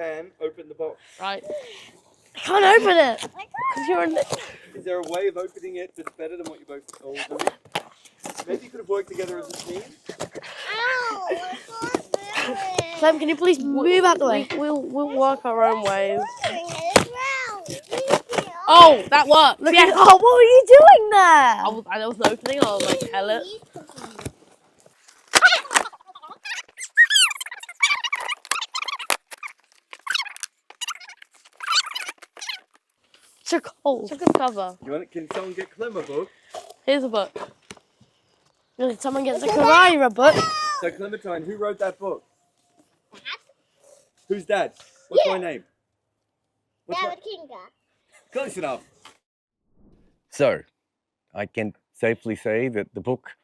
can, open the box. Right. I can't open it. Because you're in it. Is there a way of opening it that's better than what you both all doing? Maybe you could have worked together as a team? Ow! I can't do it. Clem, can you please move out the way? We'll work our own ways. Oh, that worked. Look yes. at, oh, what were you doing there? There was an opening. I was like, hell it. So cold. It's a good cover. Can someone get Clem a book? Here's a book. Really, someone gets a Carrera book. So Clementine, who wrote that book? Dad. Who's Dad? What's my name? Jarrod Kimber. Close enough. So, I can safely say that the book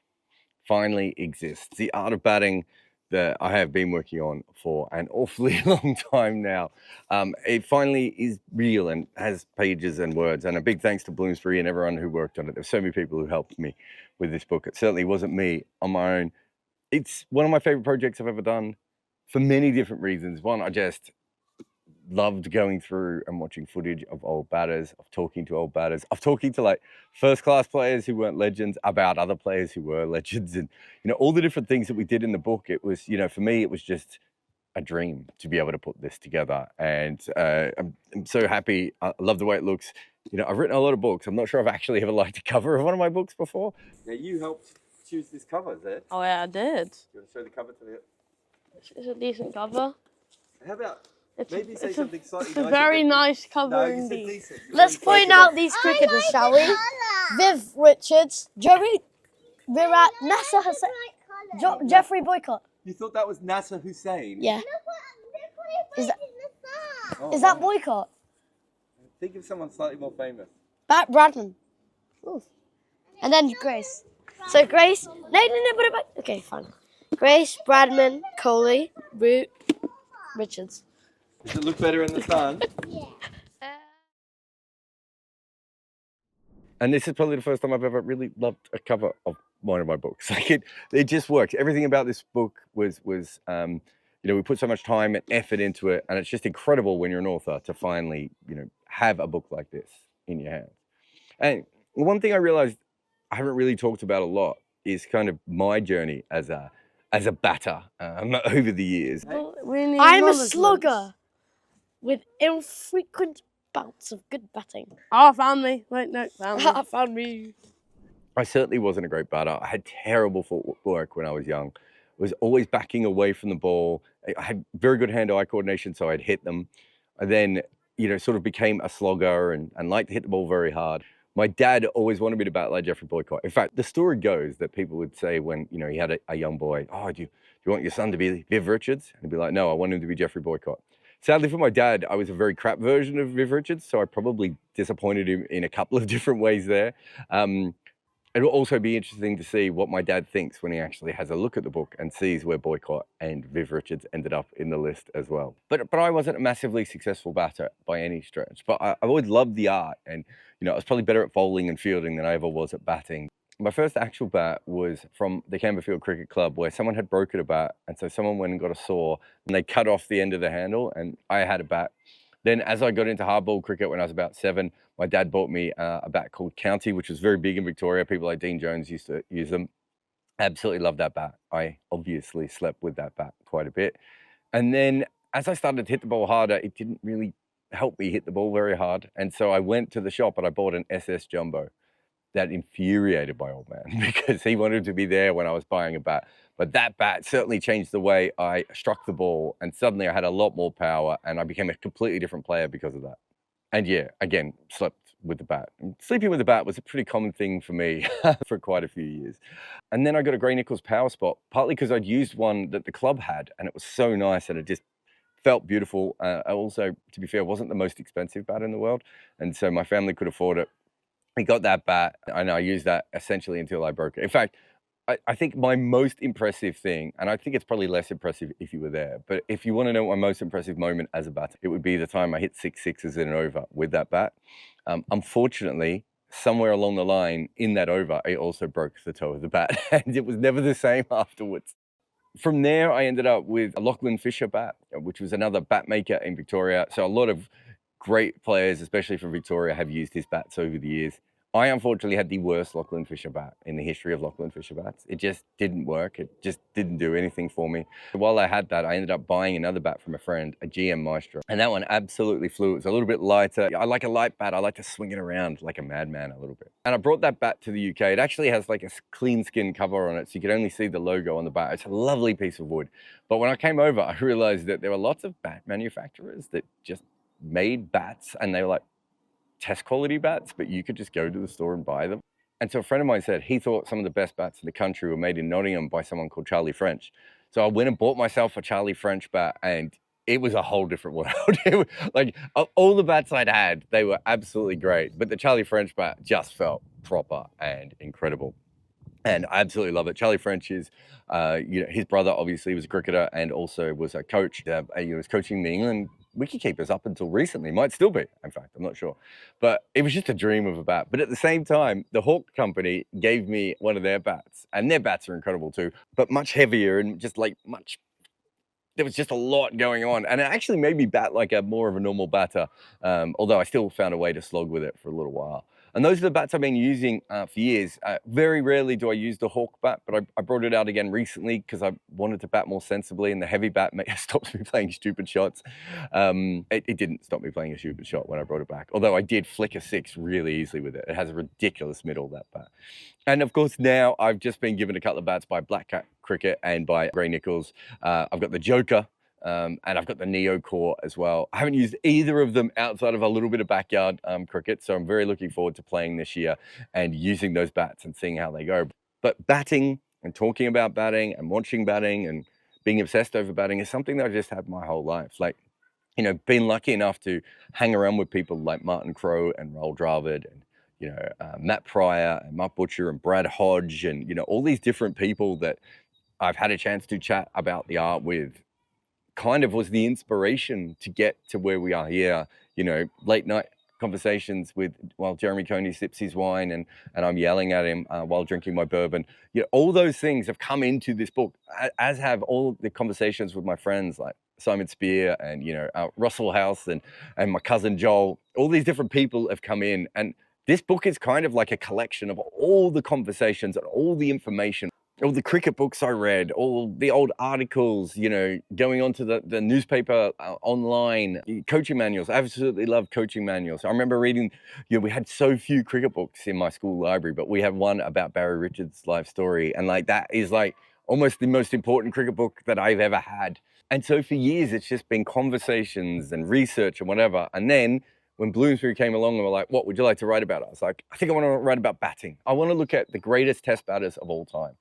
finally exists. The Art of Batting that I have been working on for an awfully long time now. It finally is real and has pages and words, and a big thanks to Bloomsbury and everyone who worked on it. There's so many people who helped me with this book. It certainly wasn't me on my own. It's one of my favorite projects I've ever done for many different reasons. One, I just loved going through and watching footage of old batters, of talking to old batters, of talking to like first-class players who weren't legends about other players who were legends, and all the different things that we did in the book. It was, for me, it was just a dream to be able to put this together, and I'm so happy. I love the way it looks. I've written a lot of books. I'm not sure I've actually ever liked a cover of one of my books before. Now you helped choose this cover, Zed. Oh yeah, I did. You want to show the cover to the? It's a decent cover. How about? It's Maybe say something slightly It's a nicer, very but- nice cover No, you said indeed. decent. Let's point out these cricketers, shall we? Viv Richards, Joey, Virat, Nasser Hussain, Jeffrey Boycott. You thought that was Nasser Hussain? Yeah. Is that, Oh, is that wow. Boycott? Think of someone slightly more famous. Bradman. Ooh. And then Grace. So Grace, no, put it back. Okay, fine. Grace, Bradman, Coley, Root, Richards. Does it look better in the sun? Yeah. And this is probably the first time I've ever really loved a cover of one of my books. Like it just works. Everything about this book was we put so much time and effort into it, and it's just incredible when you're an author to finally, have a book like this in your hands. And one thing I realized I haven't really talked about a lot is kind of my journey as a batter over the years. I'm a slugger with infrequent bouts of good batting. Oh, found me. Wait, no, found me. Found me. I certainly wasn't a great batter. I had terrible footwork when I was young. I was always backing away from the ball. I had very good hand-eye coordination, so I'd hit them. I then, sort of became a slogger and liked to hit the ball very hard. My dad always wanted me to bat like Jeffrey Boycott. In fact, the story goes that people would say when, he had a young boy, oh, do you want your son to be Viv Richards? And he'd be like, no, I want him to be Jeffrey Boycott. Sadly for my dad, I was a very crap version of Viv Richards, so I probably disappointed him in a couple of different ways there. It'll also be interesting to see what my dad thinks when he actually has a look at the book and sees where Boycott and Viv Richards ended up in the list as well. But I wasn't a massively successful batter by any stretch, but I've always loved the art, and I was probably better at bowling and fielding than I ever was at batting. My first actual bat was from the Kimber Cricket Club, where someone had broken a bat, and so someone went and got a saw and they cut off the end of the handle, and I had a bat. Then as I got into hardball cricket when I was about 7, my dad bought me a bat called County, which was very big in Victoria. People like Dean Jones used to use them. Absolutely loved that bat. I obviously slept with that bat quite a bit. And then as I started to hit the ball harder, it didn't really help me hit the ball very hard. And so I went to the shop and I bought an SS Jumbo. That infuriated my old man because he wanted to be there when I was buying a bat. But that bat certainly changed the way I struck the ball, and suddenly I had a lot more power and I became a completely different player because of that. And yeah, again, slept with the bat. And sleeping with the bat was a pretty common thing for me for quite a few years. And then I got a Gray Nichols Power Spot, partly because I'd used one that the club had and it was so nice and it just felt beautiful. Also, to be fair, it wasn't the most expensive bat in the world, and so my family could afford it. I got that bat and I used that essentially until I broke it. In fact, I think my most impressive thing, and I think it's probably less impressive if you were there, but if you want to know my most impressive moment as a batter, it would be the time I hit 6 sixes in an over with that bat. Unfortunately, somewhere along the line in that over, I also broke the toe of the bat and it was never the same afterwards. from there, I ended up with a Lachlan Fisher bat, which was another bat maker in Victoria. So a lot of great players, especially from Victoria, have used his bats over the years. I unfortunately had the worst Lachlan Fisher bat in the history of Lachlan Fisher bats. It just didn't work. It just didn't do anything for me. While I had that, I ended up buying another bat from a friend, a GM Maestro, and that one absolutely flew. It was a little bit lighter. I like a light bat. I like to swing it around like a madman a little bit. And I brought that bat to the UK. It actually has like a clean skin cover on it, so you can only see the logo on the bat. It's a lovely piece of wood. But when I came over, I realized that there were lots of bat manufacturers that just made bats, and they were like test quality bats, but you could just go to the store and buy them. And so a friend of mine said he thought some of the best bats in the country were made in Nottingham by someone called Charlie French. So I went and bought myself a Charlie French bat, and it was a whole different world. Like all the bats I'd had, they were absolutely great, but the Charlie French bat just felt proper and incredible. And I absolutely love it. Charlie French is, his brother obviously was a cricketer and also was a coach. He was coaching the England wicketkeepers up until recently. Might still be, in fact, I'm not sure. But it was just a dream of a bat. But at the same time, the Hawk Company gave me one of their bats, and their bats are incredible too, but much heavier and just like there was just a lot going on, and it actually made me bat like more of a normal batter, although I still found a way to slog with it for a little while. And those are the bats I've been using for years. Very rarely do I use the Hawk bat, but I brought it out again recently because I wanted to bat more sensibly, and the heavy bat stops me playing stupid shots. It didn't stop me playing a stupid shot when I brought it back, although I did flick a 6 really easily with it. It has a ridiculous middle, that bat. And of course, now I've just been given a couple of bats by Black Cat Cricket and by Gray Nichols. I've got the Joker, and I've got the Neo Core as well. I haven't used either of them outside of a little bit of backyard cricket, so I'm very looking forward to playing this year and using those bats and seeing how they go. But batting and talking about batting and watching batting and being obsessed over batting is something that I've just had my whole life. Like, been lucky enough to hang around with people like Martin Crowe and Roel Dravid and Matt Pryor and Mark Butcher and Brad Hodge and all these different people that I've had a chance to chat about the art with. Kind of was the inspiration to get to where we are here. Late night conversations while Jeremy Coney sips his wine and I'm yelling at him while drinking my bourbon. All those things have come into this book, as have all the conversations with my friends like Simon Spear and Russell House and my cousin Joel. All these different people have come in, and this book is kind of like a collection of all the conversations and all the information, all the cricket books I read, all the old articles, going onto the newspaper, online, coaching manuals. I absolutely love coaching manuals. I remember reading, we had so few cricket books in my school library, but we had one about Barry Richards' life story. And that is almost the most important cricket book that I've ever had. And so for years, it's just been conversations and research and whatever. And then when Bloomsbury came along and were like, what would you like to write about? I was like, I think I want to write about batting. I want to look at the greatest test batters of all time.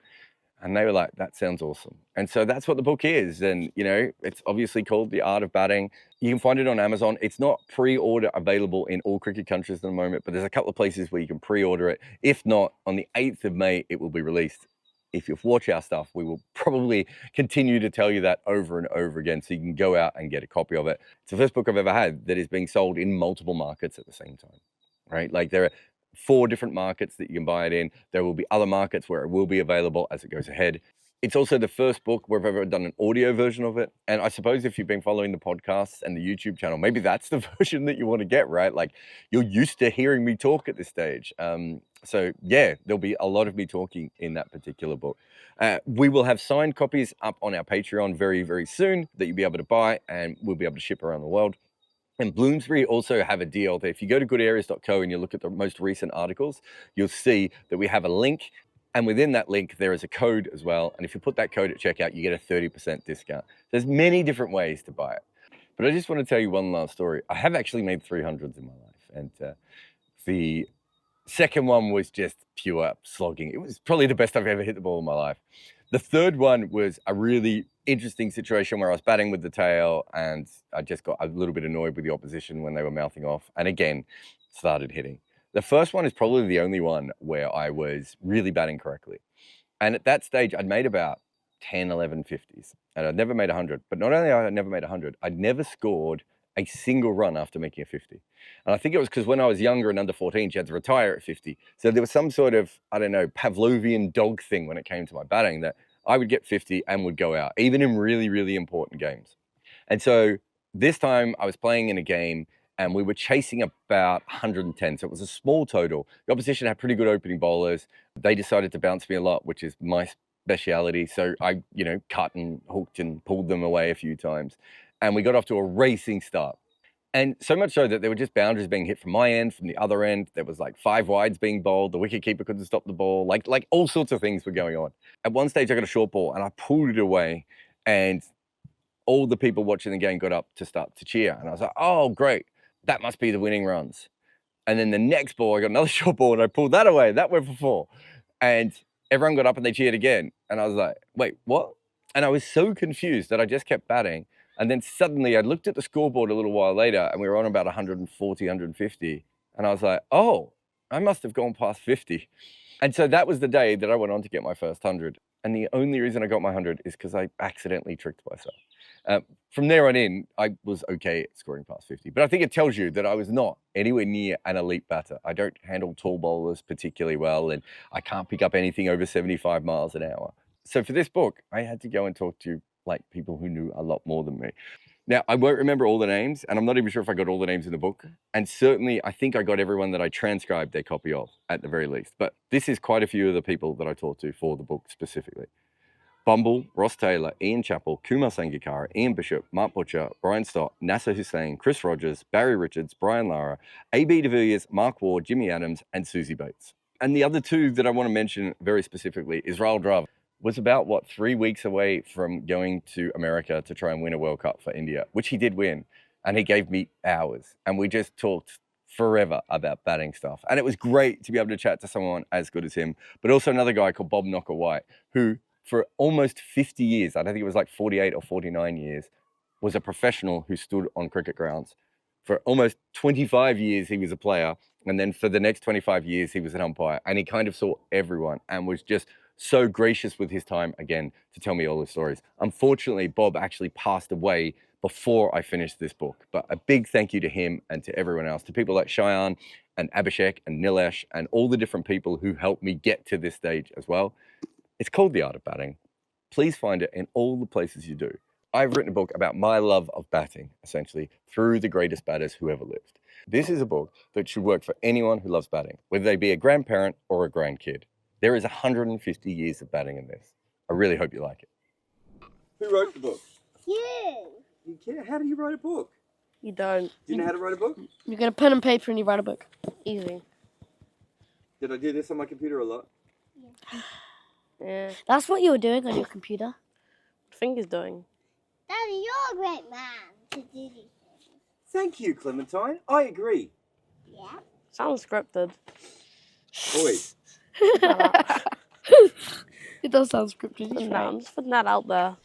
And they were like, that sounds awesome. And so that's what the book is. And, it's obviously called The Art of Batting. You can find it on Amazon. It's not pre-order available in all cricket countries at the moment, but there's a couple of places where you can pre-order it. If not, on the 8th of May, it will be released. If you've watched our stuff, we will probably continue to tell you that over and over again, so you can go out and get a copy of it. It's the first book I've ever had that is being sold in multiple markets at the same time, right? Like there are 4 different markets that you can buy it in. There will be other markets where it will be available as it goes ahead. It's also the first book where I've ever done an audio version of it. And I suppose if you've been following the podcasts and the YouTube channel, maybe that's the version that you want to get, right? Like you're used to hearing me talk at this stage. So yeah, there'll be a lot of me talking in that particular book. We will have signed copies up on our Patreon very, very soon that you'll be able to buy, and we'll be able to ship around the world. And Bloomsbury also have a deal that if you go to goodareas.co and you look at the most recent articles, you'll see that we have a link. And within that link, there is a code as well. And if you put that code at checkout, you get a 30% discount. There's many different ways to buy it. But I just want to tell you one last story. I have actually made 300s in my life. And the second one was just pure slogging. It was probably the best I've ever hit the ball in my life. The third one was a really interesting situation where I was batting with the tail and I just got a little bit annoyed with the opposition when they were mouthing off, and again, started hitting. The first one is probably the only one where I was really batting correctly. And at that stage, I'd made about 10, 11 50s, and I'd never made 100. But not only had I never made 100, I'd never scored a single run after making a 50. And I think it was because when I was younger and under 14, you had to retire at 50. So there was some sort of, I don't know, Pavlovian dog thing when it came to my batting that I would get 50 and would go out, even in really, really important games. And so this time I was playing in a game and we were chasing about 110. So it was a small total. The opposition had pretty good opening bowlers. They decided to bounce me a lot, which is my speciality. So I, cut and hooked and pulled them away a few times. And we got off to a racing start. And so much so that there were just boundaries being hit from my end, from the other end. There was like 5 wides being bowled. The wicketkeeper couldn't stop the ball. Like all sorts of things were going on. At one stage, I got a short ball and I pulled it away, and all the people watching the game got up to start to cheer. And I was like, oh, great. That must be the winning runs. And then the next ball, I got another short ball and I pulled that away. That went for 4. And everyone got up and they cheered again. And I was like, wait, what? And I was so confused that I just kept batting. And then suddenly I looked at the scoreboard a little while later and we were on about 140, 150. And I was like, oh, I must have gone past 50. And so that was the day that I went on to get my first 100. And the only reason I got my 100 is because I accidentally tricked myself. From there on in, I was okay at scoring past 50. But I think it tells you that I was not anywhere near an elite batter. I don't handle tall bowlers particularly well, and I can't pick up anything over 75 miles an hour. So for this book, I had to go and talk to people who knew a lot more than me. Now, I won't remember all the names, and I'm not even sure if I got all the names in the book. And certainly, I think I got everyone that I transcribed their copy of, at the very least. But this is quite a few of the people that I talked to for the book specifically. Bumble, Ross Taylor, Ian Chappell, Kumar Sangakkara, Ian Bishop, Mark Butcher, Brian Stott, Nasser Hussain, Chris Rogers, Barry Richards, Brian Lara, A.B. de Villiers, Mark Ward, Jimmy Adams, and Susie Bates. And the other 2 that I want to mention very specifically, Israel Drav was about, 3 weeks away from going to America to try and win a World Cup for India, which he did win. And he gave me hours. And we just talked forever about batting stuff. And it was great to be able to chat to someone as good as him, but also another guy called Bob Knocker White, who for almost 50 years, I don't think it was like 48 or 49 years, was a professional who stood on cricket grounds. For almost 25 years, he was a player. And then for the next 25 years, he was an umpire. And he kind of saw everyone and was just so gracious with his time, again, to tell me all the stories. Unfortunately, Bob actually passed away before I finished this book. But a big thank you to him and to everyone else, to people like Cheyenne and Abhishek and Nilesh and all the different people who helped me get to this stage as well. It's called The Art of Batting. Please find it in all the places you do. I've written a book about my love of batting, essentially, through the greatest batters who ever lived. This is a book that should work for anyone who loves batting, whether they be a grandparent or a grandkid. There is 150 years of batting in this. I really hope you like it. Who wrote the book? You. You care? How do you write a book? You don't. Do you know how to write a book? You get a pen and paper and you write a book. Easy. Did I do this on my computer a lot? Yeah. That's what you were doing on your computer. What Finger's doing. Daddy, you're a great man to do these things. Thank you, Clementine. I agree. Yeah? Sounds scripted. Always. It does sound scripted. I'm just putting that out there.